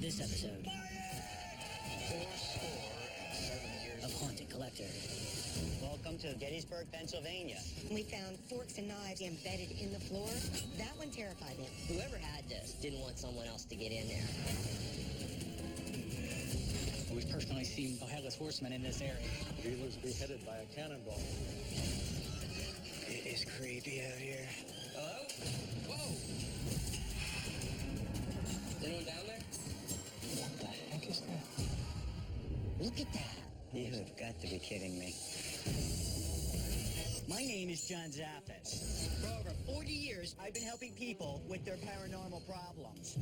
this episode 407 years of Haunted Collector. Welcome to Gettysburg, Pennsylvania. We found forks and knives embedded in the floor. That one terrified me. Whoever had this didn't want someone else to get in there. We've personally seen a headless horseman in this area. He was beheaded by a cannonball. It is creepy out here. Hello? Whoa! Is anyone down there? What the heck is that? Look at that. You have got to be kidding me. My name is John Zaffis. For over 40 years, I've been helping people with their paranormal problems.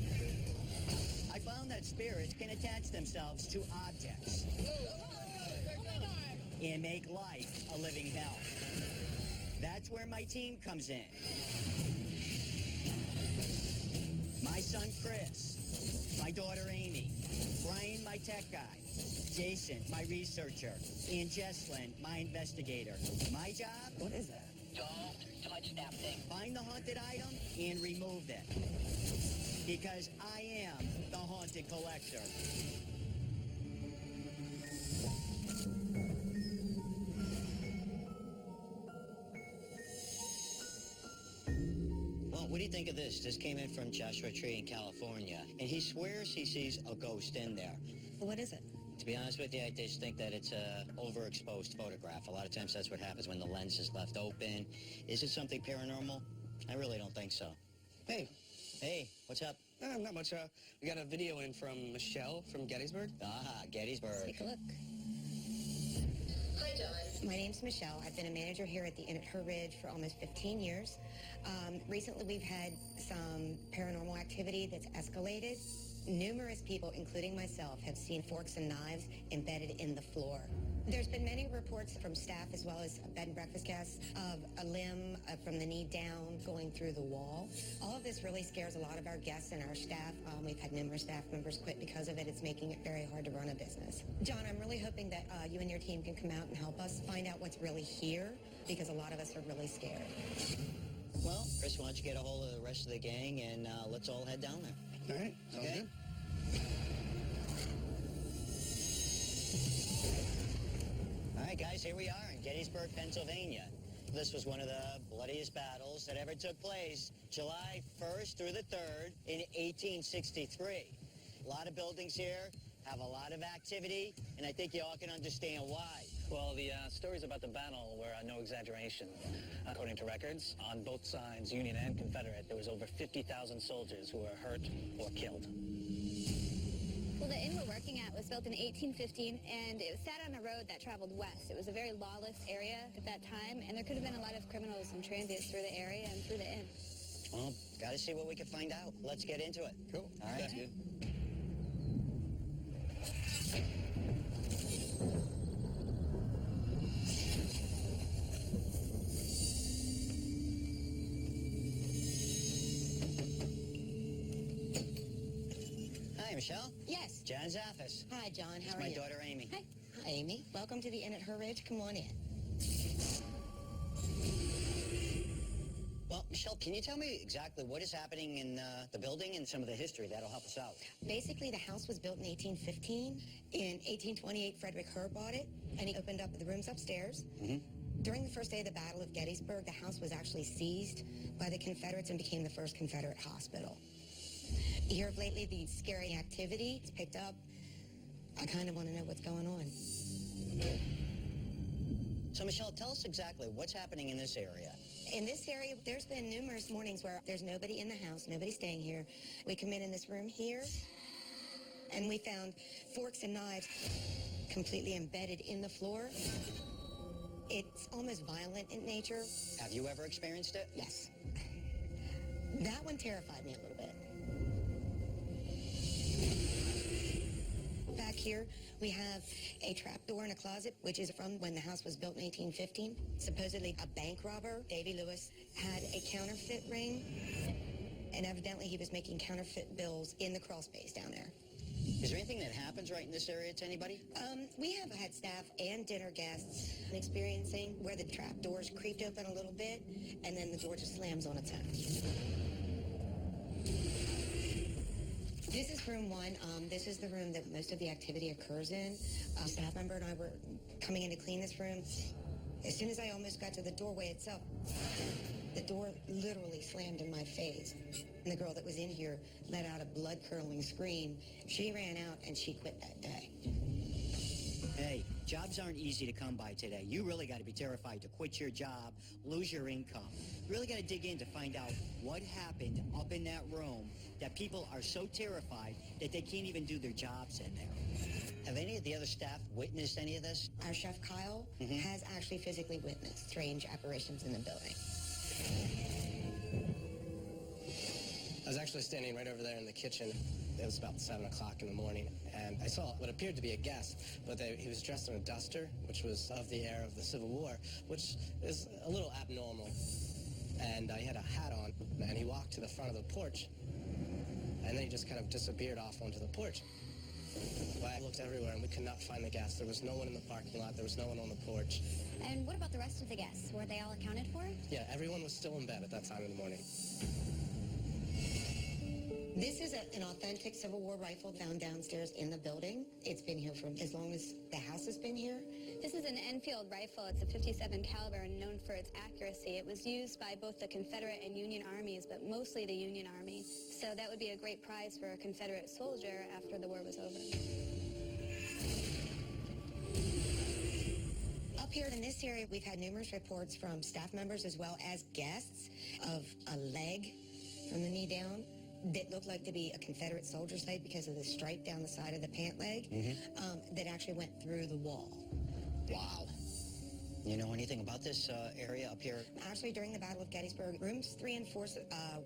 I found that spirits can attach themselves to objects and make life a living hell. That's where my team comes in. My son, Chris. My daughter, Amy. Brian, my tech guy. Jason, my researcher. And Jesslyn, my investigator. My job? What is that? Don't touch that thing. Find the haunted item and remove it. Because I am the Haunted Collector. Well, what do you think of this? This came in from Joshua Tree in California, and he swears he sees a ghost in there. What is it? To be honest with you, I just think that it's a overexposed photograph. A lot of times that's what happens when the lens is left open. Is it something paranormal? I really don't think so. Hey. Hey, what's up? Not much. We got a video in from Michelle from Gettysburg. Ah, Gettysburg. Take a look. Hi, John. My name's Michelle. I've been a manager here at the Inn at Her Ridge for almost 15 years. Recently, we've had some paranormal activity that's escalated. Numerous people, including myself, have seen forks and knives embedded in the floor. There's been many reports from staff as well as bed and breakfast guests of a limb from the knee down going through the wall. All of this really scares a lot of our guests and our staff. We've had numerous staff members quit because of it. It's making it very hard to run a business. John, I'm really hoping that you and your team can come out and help us find out what's really here, because a lot of us are really scared. Well, Chris, why don't you get a hold of the rest of the gang and let's all head down there. All right. Sounds Okay. good. All right, guys, here we are in Gettysburg, Pennsylvania. This was one of the bloodiest battles that ever took place, July 1st through the 3rd in 1863. A lot of buildings here have a lot of activity, and I think you all can understand why. Well, the stories about the battle were no exaggeration. According to records, on both sides, Union and Confederate, there was over 50,000 soldiers who were hurt or killed. Well, the inn we're working at was built in 1815, and it sat on a road that traveled west. It was a very lawless area at that time, and there could have been a lot of criminals and transients through the area and through the inn. Well, got to see what we can find out. Let's get into it. Cool. All right. That's good. Hi, Michelle. Yes. John Zaffis. Hi, John. It's How are my you? daughter, Amy. Hi. Hi, Amy. Welcome to the Inn at Her Ridge. Come on in. Well, Michelle, can you tell me exactly what is happening in the building and some of the history? That'll help us out. Basically, the house was built in 1815. In 1828, Frederick Herr bought it, and he opened up the rooms upstairs. During the first day of the Battle of Gettysburg, the house was actually seized by the Confederates and became the first Confederate hospital. Here of lately, the scary activity has picked up. I kind of want to know what's going on. So, Michelle, tell us exactly what's happening in this area. In this area, there's been numerous mornings where there's nobody in the house, nobody staying here. We come in this room here, and we found forks and knives completely embedded in the floor. It's almost violent in nature. Have you ever experienced it? Yes. That one terrified me a little bit. Back here, we have a trap door in a closet, which is from when the house was built in 1815. Supposedly, a bank robber, Davy Lewis, had a counterfeit ring, and evidently he was making counterfeit bills in the crawl space down there. Is there anything that happens right in this area to anybody? We have had staff and dinner guests experiencing where the trap doors creeped open a little bit, and then the door just slams on its own. This is room one. This is the room that most of the activity occurs in. A staff member and I were coming in to clean this room. As soon as I almost got to the doorway itself, the door literally slammed in my face. And the girl that was in here let out a blood-curdling scream. She ran out and she quit that day. Hey, jobs aren't easy to come by today. You really got to be terrified to quit your job, lose your income. You really got to dig in to find out what happened up in that room that people are so terrified that they can't even do their jobs in there. Have any of the other staff witnessed any of this? Our chef, Kyle, has actually physically witnessed strange apparitions in the building. I was actually standing right over there in the kitchen. It was about 7 o'clock in the morning, and I saw what appeared to be a guest, but he was dressed in a duster, which was of the era of the Civil War, which is a little abnormal. And he had a hat on, and he walked to the front of the porch, and then he just kind of disappeared off onto the porch. Well, I looked everywhere, and we could not find the guests. There was no one in the parking lot. There was no one on the porch. And what about the rest of the guests? Were they all accounted for? Yeah, everyone was still in bed at that time in the morning. This is an authentic Civil War rifle found downstairs in the building. It's been here for as long as the house has been here. This is an Enfield rifle. It's a .57 caliber and known for its accuracy. It was used by both the Confederate and Union armies, but mostly the Union Army. So that would be a great prize for a Confederate soldier after the war was over. Up here in this area, we've had numerous reports from staff members as well as guests of a leg from the knee down that looked like to be a Confederate soldier's leg because of the stripe down the side of the pant leg that actually went through the wall. Wow. You know anything about this area up here? Actually, during the Battle of Gettysburg, rooms 3 and 4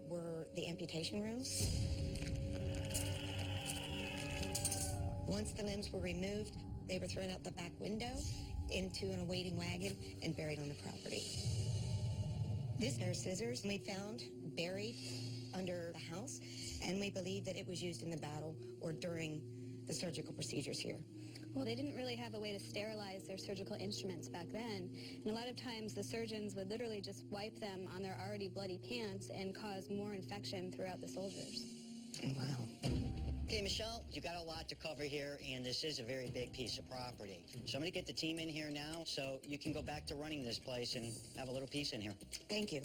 were the amputation rooms. Once the limbs were removed, they were thrown out the back window into an awaiting wagon and buried on the property. This pair of scissors we found buried under the house, and we believe that it was used in the battle or during the surgical procedures here. Well, they didn't really have a way to sterilize their surgical instruments back then, and a lot of times the surgeons would literally just wipe them on their already bloody pants and cause more infection throughout the soldiers. Wow. Okay, Michelle, you got a lot to cover here, and this is a very big piece of property. So I'm going to get the team in here now so you can go back to running this place and have a little peace in here. Thank you.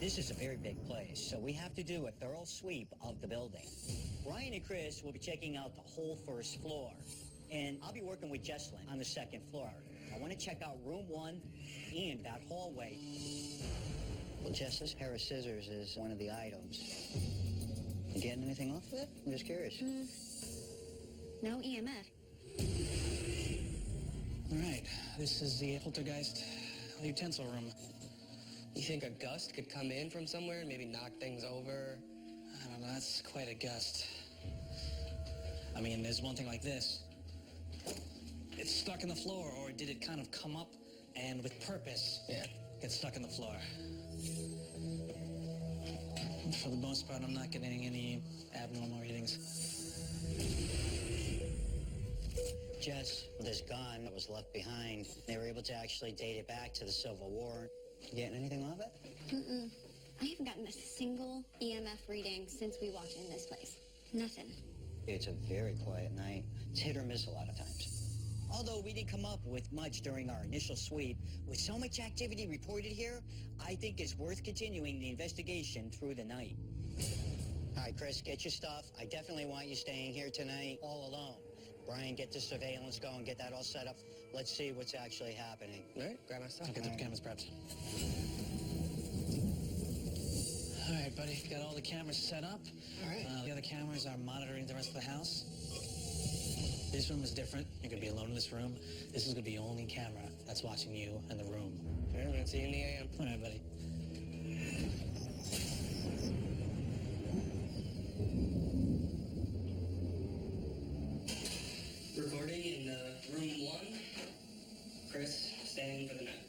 This is a very big place, so we have to do a thorough sweep of the building. Ryan and Chris will be checking out the whole first floor, and I'll be working with Jesslyn on the second floor. I want to check out room 1 and that hallway. Well, Jess, this pair of scissors is one of the items. You getting anything off of it? I'm just curious. No EMF. All right, this is the poltergeist utensil room. You think a gust could come in from somewhere and maybe knock things over? I don't know, that's quite a gust. I mean, there's one thing like this. It's stuck in the floor, or did it kind of come up and with purpose get stuck in the floor? For the most part, I'm not getting any abnormal readings. Jess, this gun that was left behind, they were able to actually date it back to the Civil War. You getting anything off it? I haven't gotten a single EMF reading since we walked in this place. Nothing. It's a very quiet night. It's hit or miss a lot of times. Although we didn't come up with much during our initial sweep, with so much activity reported here, I think it's worth continuing the investigation through the night. All right, Chris, get your stuff. I definitely want you staying here tonight all alone. Brian, get the surveillance going, get that all set up. Let's see what's actually happening. All right, grab my stuff. I'll get the cameras prepped. All right, buddy, got all the cameras set up. All right. The other cameras are monitoring the rest of the house. This room is different. You're going to be alone in this room. This is going to be the only camera that's watching you in the room. All right, I'm going to see you in the AM. All right, buddy. Recording in room 1. Chris, staying for the night.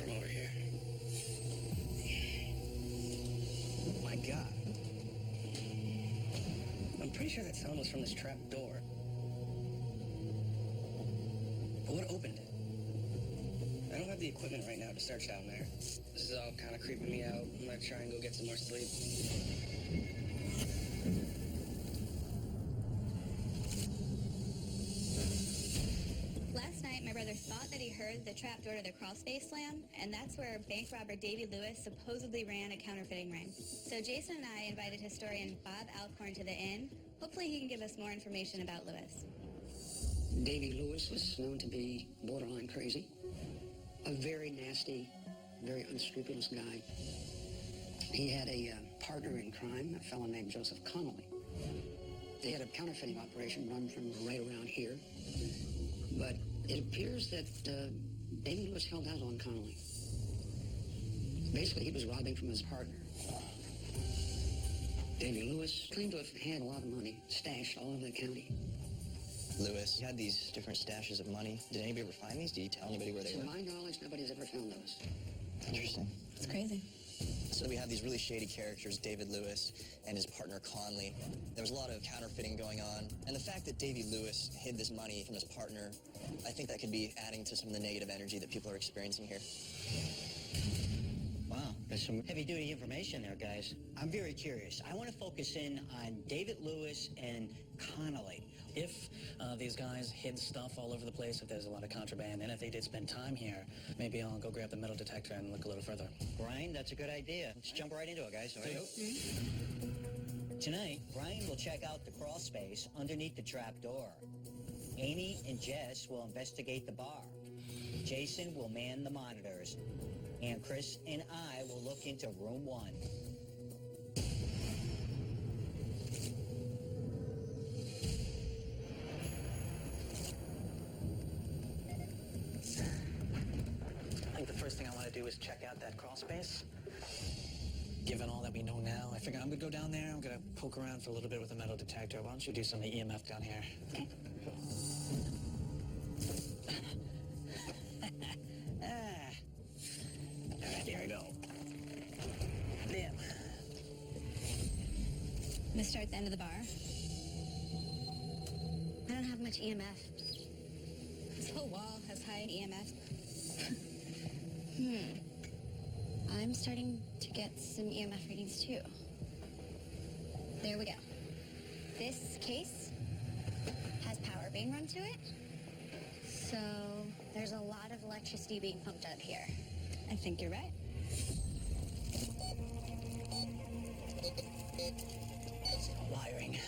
from over here. My God. I'm pretty sure that sound was from this trap door. But what opened it? I don't have the equipment right now to search down there. This is all kind of creeping me out. I'm gonna try and go get some more sleep. Last night, my brother thought that he heard the trap door to the crawl space slam, and that's where bank robber Davy Lewis supposedly ran a counterfeiting ring. So Jason and I invited historian Bob Alcorn to the inn. Hopefully he can give us more information about Lewis. Davy Lewis was known to be borderline crazy. A very nasty, very unscrupulous guy. He had a partner in crime, a fellow named Joseph Connolly. They had a counterfeiting operation run from right around here. But it appears that Davy Lewis held out on Connolly. Basically, he was robbing from his partner. Davy Lewis claimed to have had a lot of money stashed all over the county. Lewis had these different stashes of money. Did anybody ever find these? Did he tell anybody where they were? To my knowledge, nobody's ever found those. Interesting. It's crazy. So we have these really shady characters, David Lewis and his partner Conley. There was a lot of counterfeiting going on. And the fact that Davy Lewis hid this money from his partner, I think that could be adding to some of the negative energy that people are experiencing here. Wow, there's some heavy-duty information there, guys. I'm very curious. I want to focus in on David Lewis and Connolly. If these guys hid stuff all over the place, if there's a lot of contraband, and if they did spend time here, maybe I'll go grab the metal detector and look a little further. Brian, that's a good idea. Let's jump right into it, guys. All right? Tonight, Brian will check out the crawl space underneath the trap door. Amy and Jess will investigate the bar. Jason will man the monitors. And Chris and I will look into room 1. I think the first thing I want to do is check out that crawl space. Given all that we know now, I figure I'm going to go down there. I'm going to poke around for a little bit with a metal detector. Why don't you do some of the EMF down here? Okay. All right, here we go. Damn. I'm gonna start at the end of the bar. I don't have much EMF. This whole wall has high EMF. I'm starting to get some EMF readings too. There we go. This case has power being run to it. So there's a lot of electricity being pumped up here. I think you're right. Wiring.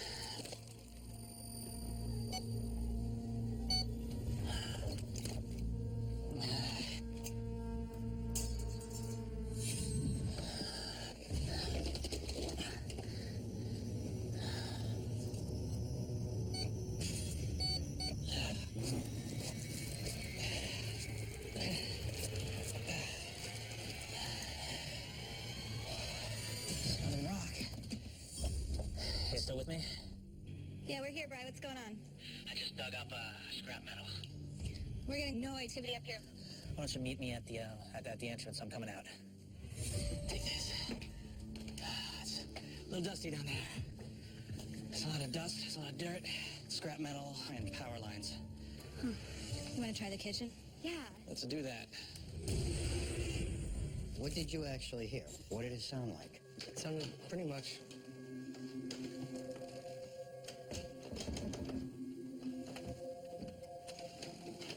Southern Rock. You still with me? Yeah, we're here, Brian. What's going on? I just dug up scrap metal. We're getting no activity up here. Why don't you meet me at the entrance? I'm coming out. Take this. It's a little dusty down there. There's a lot of dust, there's a lot of dirt, scrap metal, and power lines. You want to try the kitchen? Yeah. Let's do that. What did you actually hear? What did it sound like? It sounded pretty much...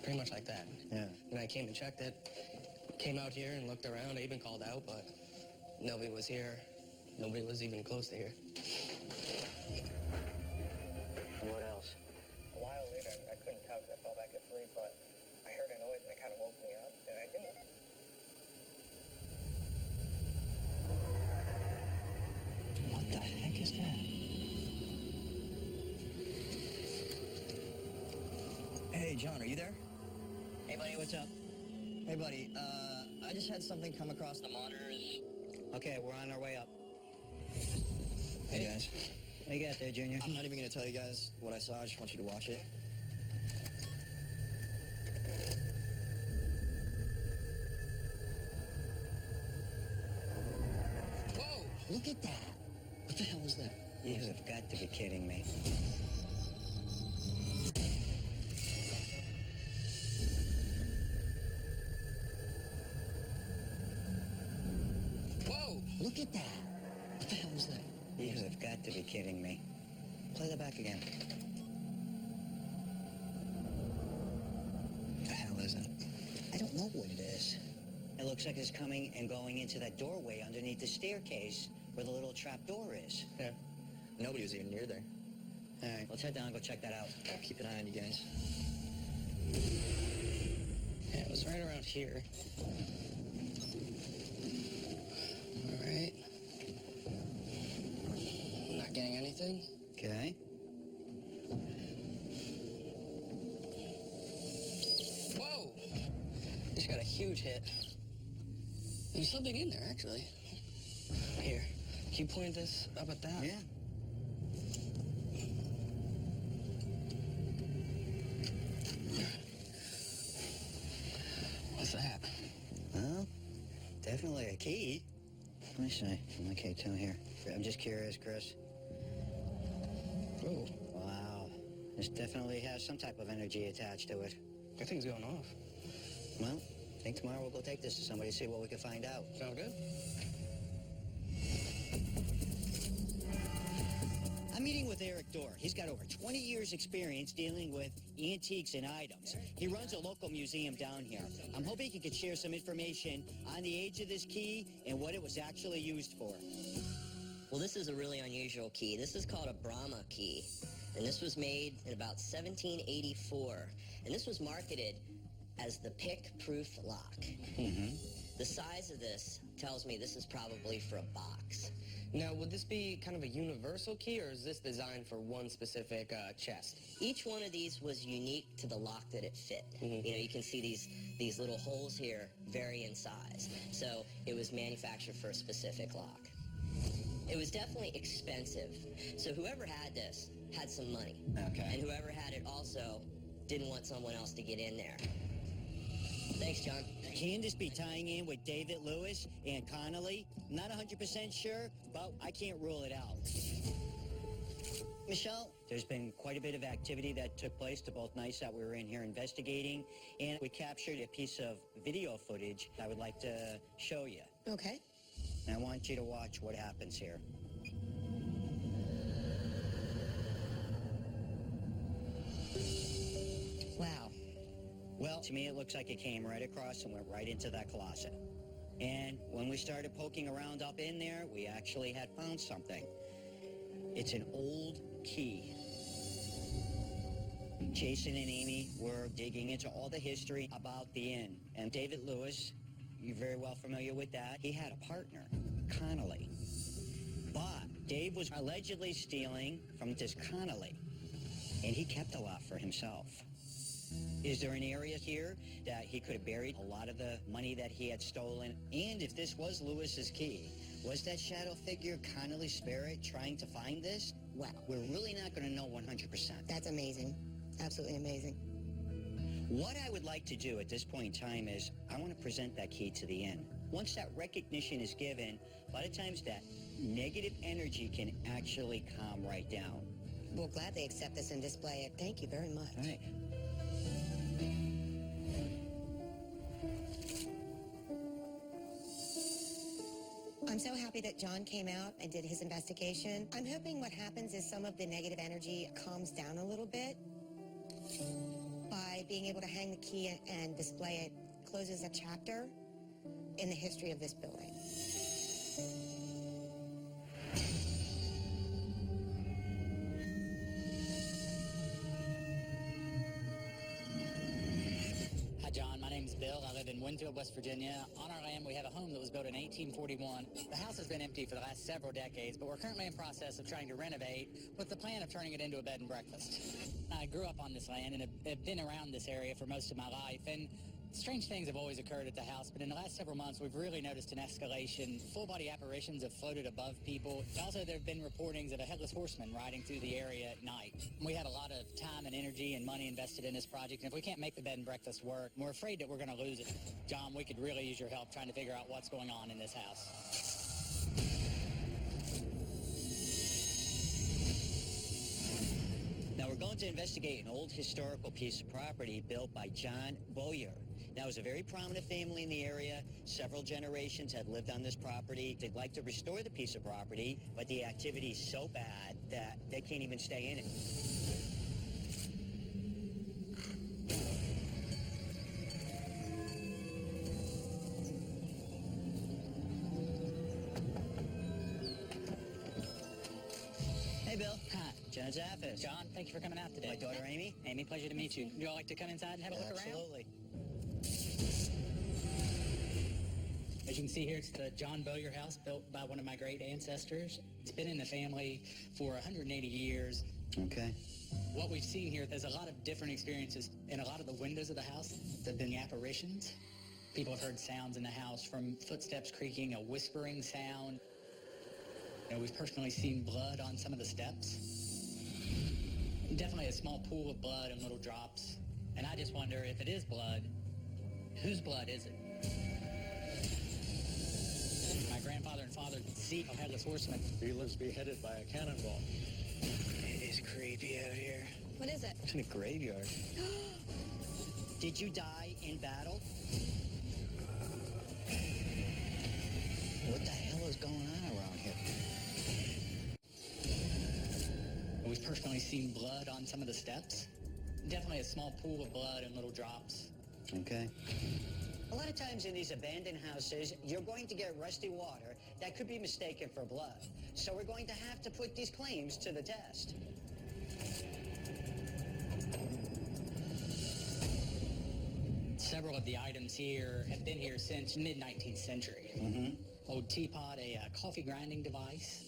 pretty much like that. Yeah. And I came and checked it. Came out here and looked around. I even called out, but nobody was here. Nobody was even close to here. What else? A while later, I couldn't tell because I fell back asleep, but I heard a noise and it kind of woke me up, and I didn't. What the heck is that? Hey, John, are you there? Hey, buddy, what's up? Hey, buddy, I just had something come across the monitors. Okay, we're on our way up. Hey, guys. What you got there, Junior? I'm not even going to tell you guys what I saw. I just want you to watch it. look at that. What the hell is that? You have got to be kidding me. Whoa, look at that. What the hell is that? You have got to be kidding me. Play that back again. What the hell is it? I don't know what it is. It looks like it's coming and going into that doorway underneath the staircase where the little trap door is. Yeah. Nobody was even near there. All right, let's head down and go check that out. Keep an eye on you guys. Yeah, it was right around here. All right. Not getting anything. Okay. Whoa! Just got a huge hit. There's something in there, actually. Here, can you point this up at that? Yeah. What's that? Well, definitely a key. Let me see. Okay, tell here. I'm just curious, Chris. Oh, Wow. This definitely has some type of energy attached to it. that thing's going off. Well, I think tomorrow we'll go take this to somebody, see what we can find out. Sound good? I'm meeting with Eric Dorr. He's got over 20 years experience dealing with antiques and items. He runs a local museum down here. I'm hoping he could share some information on the age of this key and what it was actually used for. Well, this is a really unusual key. This is called a Brahma key. And this was made in about 1784. And this was marketed as the pick-proof lock. Mm-hmm. The size of this tells me this is probably for a box. Now, would this be kind of a universal key, or is this designed for one specific chest? Each one of these was unique to the lock that it fit. Mhm. You know, you can see these little holes here vary in size. So it was manufactured for a specific lock. It was definitely expensive. So whoever had this had some money. Okay. And whoever had it also didn't want someone else to get in there. Thanks, John. Can this be tying in with David Lewis and Connolly? Not 100% sure, but I can't rule it out. Michelle, there's been quite a bit of activity that took place to both nights that we were in here investigating, and we captured a piece of video footage I would like to show you. Okay. And I want you to watch what happens here. Wow. Well, to me, it looks like it came right across and went right into that closet. And when we started poking around up in there, we actually had found something. It's an old key. Jason and Amy were digging into all the history about the inn. And David Lewis, you're very well familiar with that, he had a partner, Connolly. But Dave was allegedly stealing from this Connolly, and he kept a lot for himself. Is there an area here that he could have buried a lot of the money that he had stolen? And if this was Lewis's key, was that shadow figure Connolly's spirit trying to find this? Wow. We're really not going to know 100%. That's amazing. Absolutely amazing. What I would like to do at this point in time is I want to present that key to the inn. Once that recognition is given, a lot of times that negative energy can actually calm right down. We'll gladly accept this and display it. Thank you very much. All right. I'm so happy that John came out and did his investigation. I'm hoping what happens is some of the negative energy calms down a little bit by being able to hang the key and display it closes a chapter in the history of this building. Hi, John. My name's Bill. I live in Winfield, West Virginia. On our land, we have a home that was built in 1841. The house has been empty for the last several decades, but we're currently in process of trying to renovate with the plan of turning it into a bed and breakfast. I grew up on this land and have been around this area for most of my life, and strange things have always occurred at the house, but in the last several months, we've really noticed an escalation. Full-body apparitions have floated above people. Also, there have been reportings of a headless horseman riding through the area at night. We had a lot of time and energy and money invested in this project, and if we can't make the bed and breakfast work, we're afraid that we're going to lose it. John, we could really use your help trying to figure out what's going on in this house. calling to investigate an old historical piece of property built by John Bowyer. Now, it was a very prominent family in the area. Several generations had lived on this property. They'd like to restore the piece of property, but the activity is so bad that they can't even stay in it. Hey, Bill. Hi. John Zaffis. John, thank you for coming out today. My daughter, Amy. Amy, pleasure to meet you. Would you all like to come inside and have a look around? Absolutely. As you can see here, it's the John Bowyer house built by one of my great ancestors. It's been in the family for 180 years. Okay. What we've seen here is a lot of different experiences. In a lot of the windows of the house, there have been apparitions. People have heard sounds in the house, from footsteps creaking, a whispering sound. You know, we've personally seen blood on some of the steps. Definitely a small pool of blood and little drops. And I just wonder, if it is blood, whose blood is it? My grandfather and father see a headless horseman. He was beheaded by a cannonball. It is creepy out here. What is it? It's in a graveyard. Did you die in battle? What the hell is going on around here? We've personally seen blood on some of the steps. Definitely a small pool of blood and little drops. Okay. A lot of times in these abandoned houses, you're going to get rusty water that could be mistaken for blood. So we're going to have to put these claims to the test. Several of the items here have been here since mid-19th century. Old teapot, a coffee grinding device.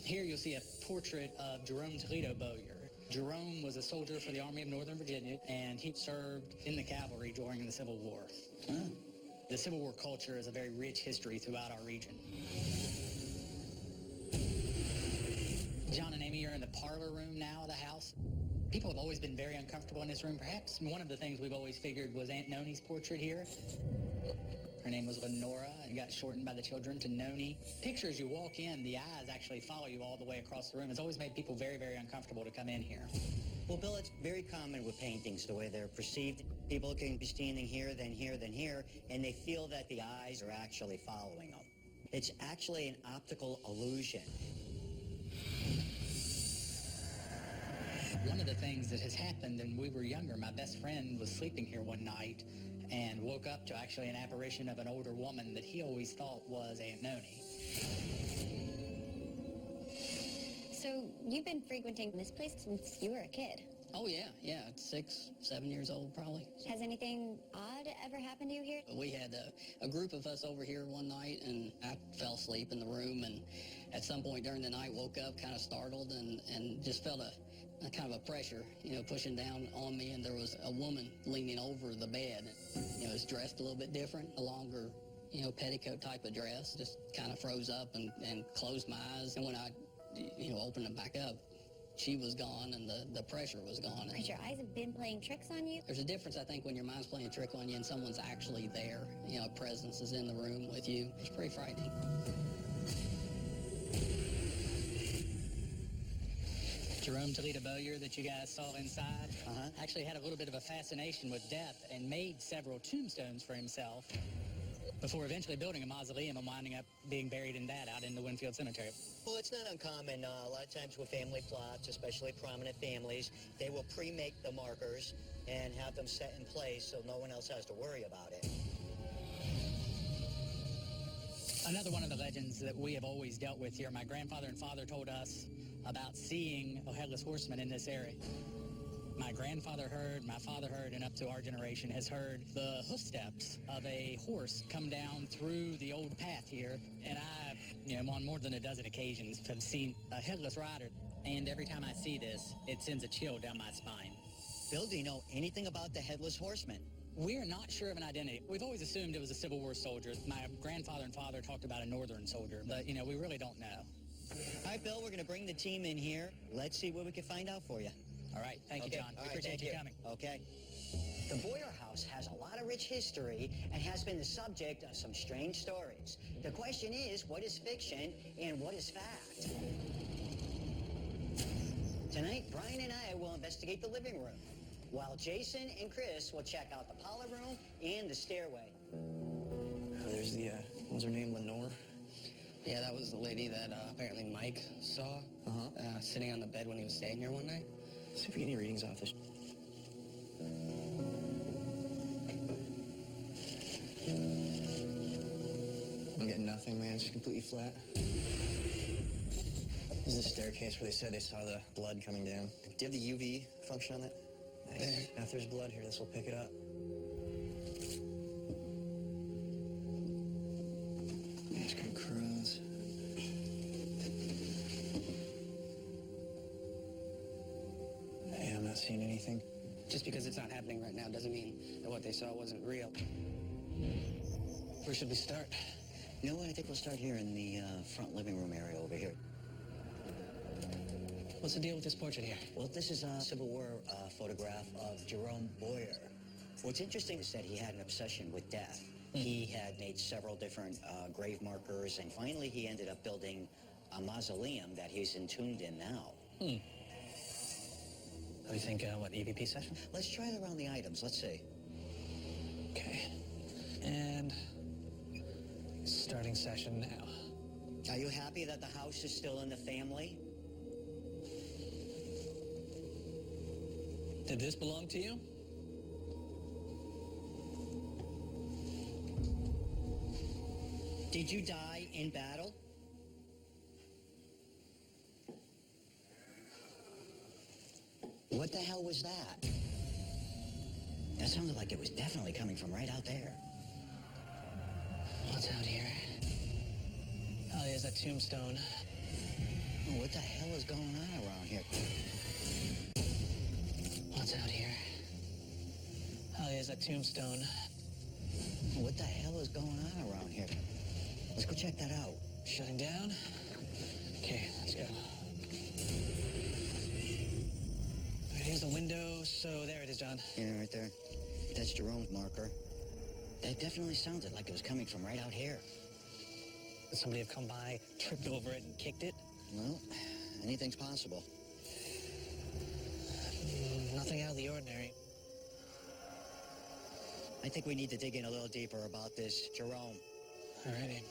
Here you'll see a portrait of Jerome Toledo Bowyer. Jerome was a soldier for the Army of Northern Virginia, and he served in the cavalry during the Civil War. The Civil War culture is a very rich history throughout our region. John and Amy are in the parlor room now of the house. People have always been very uncomfortable in this room. Perhaps one of the things we've always figured was Aunt Noni's portrait here. Her name was Lenora, and got shortened by the children to Noni. Picture as you walk in, the eyes actually follow you all the way across the room. It's always made people very, very uncomfortable to come in here. Well, Bill, it's very common with paintings, the way they're perceived. People can be standing here, then here, then here, and they feel that the eyes are actually following them. It's actually an optical illusion. One of the things that has happened, when we were younger, my best friend was sleeping here one night and woke up to actually an apparition of an older woman that he always thought was Aunt Noni. So you've been frequenting this place since you were a kid. Oh, yeah, 6, 7 years old probably. Has anything odd ever happened to you here? We had a group of us over here one night, and I fell asleep in the room, and at some point during the night woke up kind of startled and just felt a kind of a pressure, pushing down on me, and there was a woman leaning over the bed. It was dressed a little bit different, a longer, petticoat type of dress. Just kind of froze up and closed my eyes, and when I, opened them back up, she was gone, and the pressure was gone. Has your eyes have been playing tricks on you? There's a difference, I think, when your mind's playing a trick on you and someone's actually there. A presence is in the room with you. It's pretty frightening. Jerome Toledo Bowyer that you guys saw inside actually had a little bit of a fascination with death and made several tombstones for himself before eventually building a mausoleum and winding up being buried in that out in the Winfield Cemetery. Well, it's not uncommon. A lot of times with family plots, especially prominent families, they will pre-make the markers and have them set in place so no one else has to worry about it. Another one of the legends that we have always dealt with here, my grandfather and father told us about seeing a headless horseman in this area. My grandfather heard, my father heard, and up to our generation has heard the hoof steps of a horse come down through the old path here. And I, on more than a dozen occasions, have seen a headless rider. And every time I see this, it sends a chill down my spine. Bill, do you know anything about the Headless Horseman? We're not sure of an identity. We've always assumed it was a Civil War soldier. My grandfather and father talked about a Northern soldier, but, we really don't know. All right, Bill, we're going to bring the team in here. Let's see what we can find out for you. All right. Thank you, John. All right, Appreciate thank you coming. Okay. The Bowyer house has a lot of rich history and has been the subject of some strange stories. The question is, what is fiction and what is fact? Tonight, Brian and I will investigate the living room, while Jason and Chris will check out the parlor room and the stairway. There's the, what was her name, Lenore? Yeah, that was the lady that apparently Mike saw sitting on the bed when he was staying here one night. See if we get any readings off this. I'm getting nothing, man. It's just completely flat. This is the staircase where they said they saw the blood coming down. Do you have the UV function on that? Nice. Now, if there's blood here, this will pick it up. Ice cream crumbs. Hey, I'm not seeing anything. Just because it's not happening right now doesn't mean that what they saw wasn't real. Where should we start? You know what? I think we'll start here in the front living room area over here. What's the deal with this portrait here? Well, this is a Civil War photograph of Jerome Boyer. What's interesting is that he had an obsession with death. He had made several different grave markers, and finally he ended up building a mausoleum that he's entombed in now. What do you think, what, EVP session? Let's try it around the items. Let's see. Okay. And starting session now. Are you happy that the house is still in the family? Did this belong to you? Did you die in battle? What the hell was that? That sounded like it was definitely coming from right out there. What's out here? Oh, there's that tombstone. What the hell is going on around here? What's out here? Oh, there's that tombstone. What the hell is going on around here? Let's go check that out. Shutting down? Okay, let's go. All right, here's the window. So there it is, John. Yeah, right there. That's Jerome's marker. That definitely sounded like it was coming from right out here. Could somebody have come by, tripped over it, and kicked it? Well, anything's possible. Nothing out of the ordinary. I think we need to dig in a little deeper about this Jerome. Alrighty.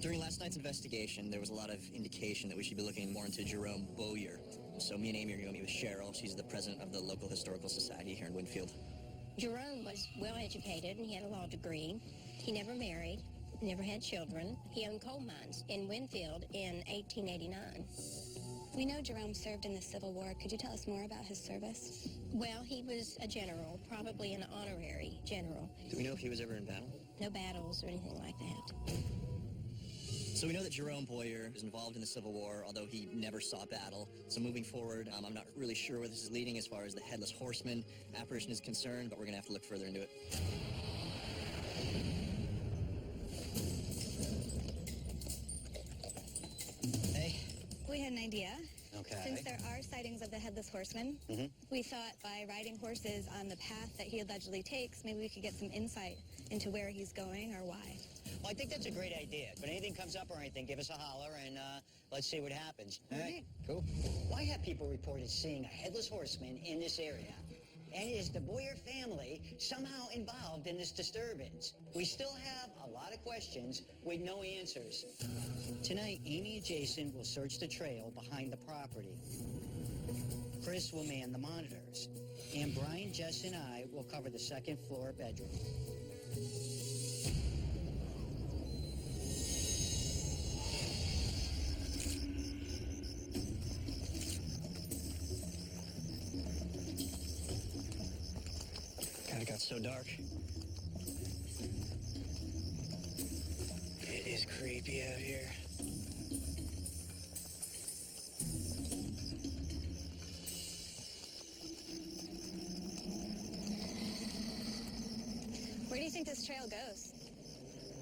During last night's investigation, there was a lot of indication that we should be looking more into Jerome Boyer. So me and Amy are going to meet with Cheryl. She's the president of the local historical society here in Winfield. Jerome was well educated and he had a law degree. He never married, never had children. He owned coal mines in Winfield in 1889. We know Jerome served in the Civil War. Could you tell us more about his service? Well, he was a general, probably an honorary general. Do we know if he was ever in battle? No battles or anything like that. So we know that Jerome Boyer was involved in the Civil War, although he never saw battle. So moving forward, I'm not really sure where this is leading as far as the Headless Horseman apparition is concerned, but we're going to have to look further into it. Hey. We had an idea. Okay. Since there are sightings of the Headless Horseman, we thought by riding horses on the path that he allegedly takes, maybe we could get some insight into where he's going or why. Well, I think that's a great idea. If anything comes up or anything, give us a holler and let's see what happens. All right? Cool. Why have people reported seeing a headless horseman in this area? And is the Boyer family somehow involved in this disturbance? We still have a lot of questions with no answers. Tonight, Amy and Jason will search the trail behind the property. Chris will man the monitors. And Brian, Jess, and I will cover the second floor bedroom. God, it got so dark. It is creepy out here. Where do you think this trail goes?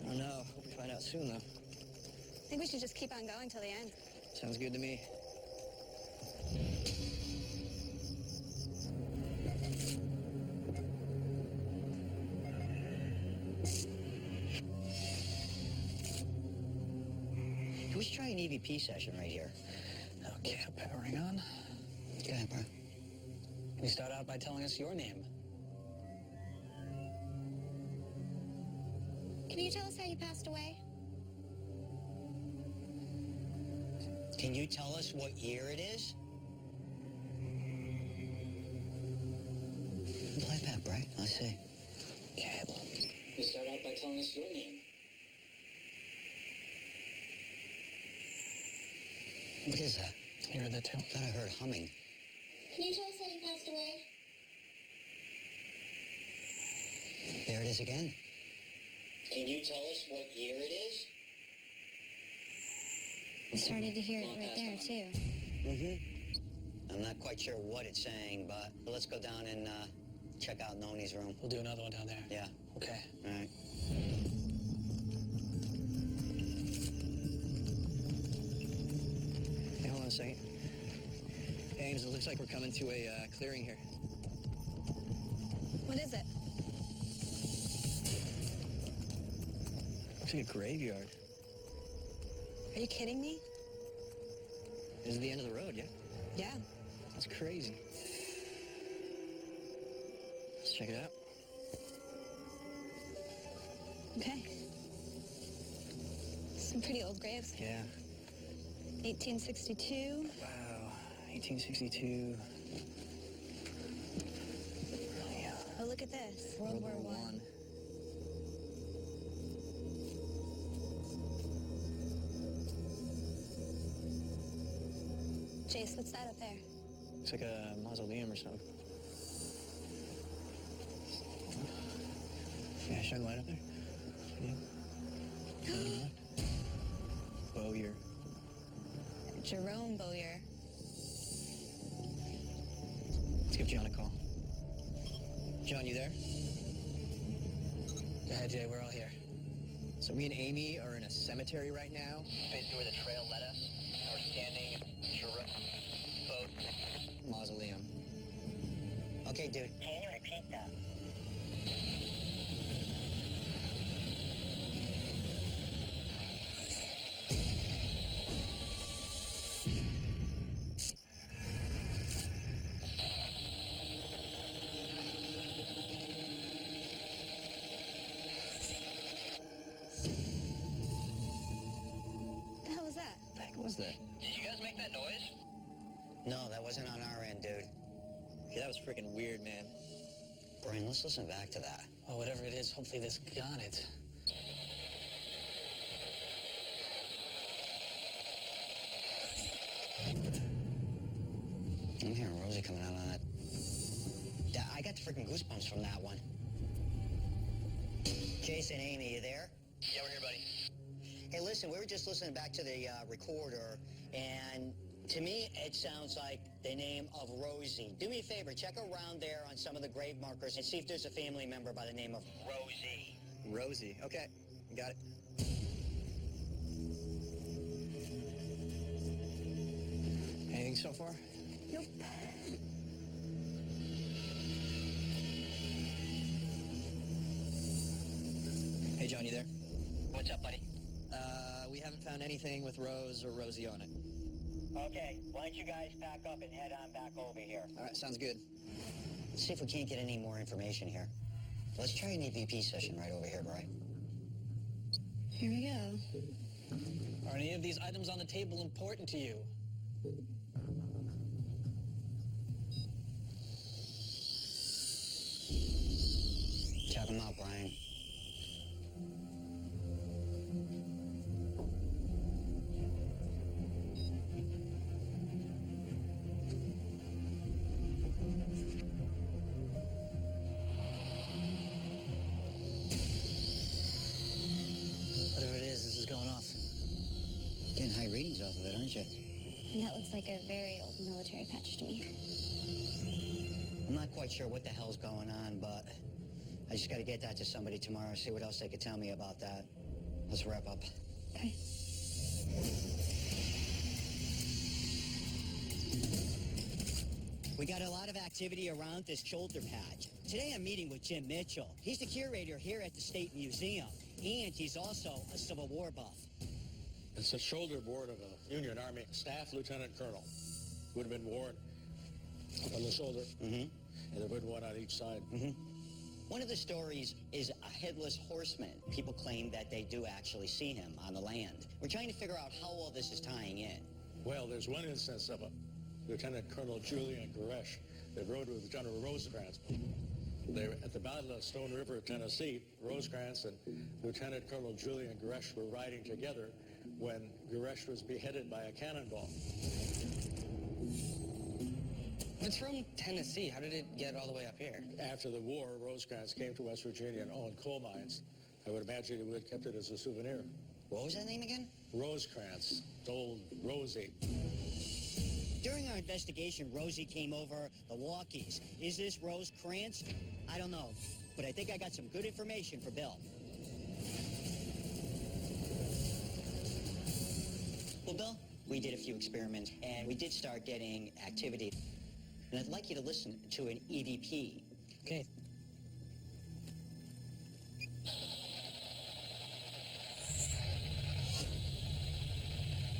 I don't know. We'll find out soon, though. I think we should just keep on going till the end. Sounds good to me. Let's try an EVP session right here. Okay, powering on. Go ahead, bro. You start out by telling us your name. Can you tell us how you passed away? Can you tell us what year it is? Play that, Bright. Let's see. Okay. You start out by telling us your name. What is that? You heard that too? I thought I heard humming. Can you tell us how you passed away? There it is again. Can you tell us what year it is? I started to hear it right there, too. Mm-hmm. I'm not quite sure what it's saying, but let's go down and check out Noni's room. We'll do another one down there. Yeah. Okay. All right. Hey, hold on a second. Ames, it looks like we're coming to a clearing here. What is it? Looks like a graveyard. Are you kidding me? This is the end of the road, yeah? Yeah. That's crazy. Let's check it out. Okay. Some pretty old graves. Yeah. 1862. Wow. 1862. Oh, look at this. World War One. Jace, what's that up there? Looks like a mausoleum or something. Yeah, shine the light up there. Yeah. Bowyer. Jerome Bowyer. Let's give John a call. John, you there? Go ahead, Jay. We're all here. So me and Amy are in a cemetery right now. Basically where the trail led us. We're standing boat mausoleum. Okay, dude. Can you repeat that? The hell was that? What the heck was that? Did you guys make that noise? No, that wasn't on our end, dude. Yeah, that was freaking weird, man. Brian, let's listen back to that. Well, whatever it is, hopefully this got it. I'm hearing Rosie coming out on that. Yeah, I got the freaking goosebumps from that one. Jason, Amy, you there? Yeah, we're here, buddy. Hey, listen, we were just listening back to the recorder, and to me, it sounds like the name of Rosie. Do me a favor, check around there on some of the grave markers and see if there's a family member by the name of Rosie. Rosie. Okay, got it. Anything so far? Nope. Hey, John, you there? What's up, buddy? We haven't found anything with Rose or Rosie on it. Okay, why don't you guys pack up and head on back over here? All right, sounds good. Let's see if we can't get any more information here. Let's try an EVP session right over here, Brian. Here we go. Are any of these items on the table important to you? Check them out, Brian. Whatever it is, this is going off. Getting high readings off of it, aren't you? And that looks like a very old military patch to me. I'm not quite sure what the hell's going on, but I just got to get that to somebody tomorrow, see what else they could tell me about that. Let's wrap up. Okay. We got a lot of activity around this shoulder patch. Today I'm meeting with Jim Mitchell. He's the curator here at the State Museum, and he's also a Civil War buff. The It's a shoulder board of a Union Army staff lieutenant colonel. Would have been worn up on the shoulder, and there would have been one on each side. One of the stories is a headless horseman. People claim that they do actually see him on the land. We're trying to figure out how all this is tying in. Well, there's one instance of a Lieutenant Colonel Julian Goresh that rode with General Rosecrans. They were at the Battle of Stone River, Tennessee. Rosecrans and Lieutenant Colonel Julian Goresh were riding together when Goresh was beheaded by a cannonball. It's from Tennessee. How did it get all the way up here? After the war, Rosecrans came to West Virginia and owned coal mines. I would imagine he would have kept it as a souvenir. What was that name again? Rosecrans, old Rosie. During our investigation, Rosie came over the walkies. Is this Rosecrans? I don't know, but I think I got some good information for Bill. Well, Bill, we did a few experiments, and we did start getting activity. And I'd like you to listen to an EVP. Okay.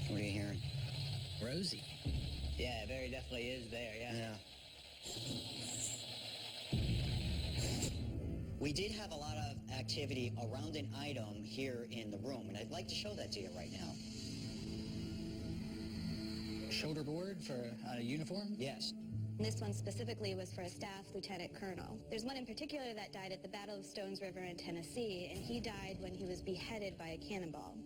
What are you hearing? Rosie. Yeah, very definitely is there, yeah. We did have a lot of activity around an item here in the room, and I'd like to show that to you right now. Shoulder board for a uniform? Yes. This one specifically was for a staff lieutenant colonel. There's one in particular that died at the Battle of Stones River in Tennessee, and he died when he was beheaded by a cannonball.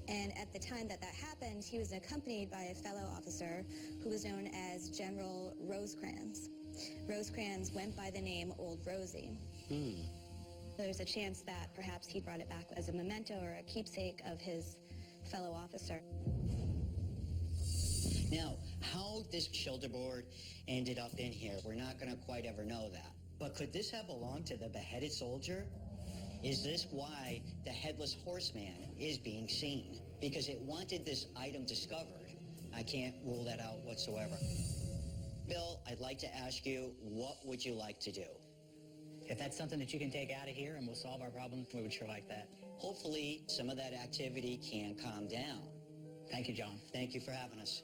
And at the time that happened, he was accompanied by a fellow officer who was known as General Rosecrans. Rosecrans went by the name Old Rosie. There's a chance that perhaps he brought it back as a memento or a keepsake of his fellow officer. Now, how this shoulder board ended up in here, we're not going to quite ever know that. But could this have belonged to the beheaded soldier? Is this why the Headless Horseman is being seen? Because it wanted this item discovered. I can't rule that out whatsoever. Bill, I'd like to ask you, what would you like to do? If that's something that you can take out of here and we'll solve our problem, we would sure like that. Hopefully, some of that activity can calm down. Thank you, John. Thank you for having us.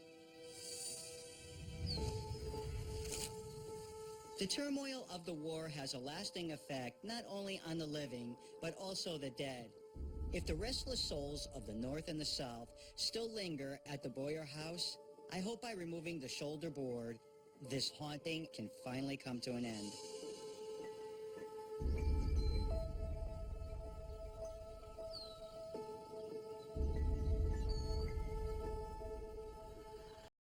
The turmoil of the war has a lasting effect not only on the living, but also the dead. If the restless souls of the North and the South still linger at the Boyer House, I hope by removing the shoulder board, this haunting can finally come to an end.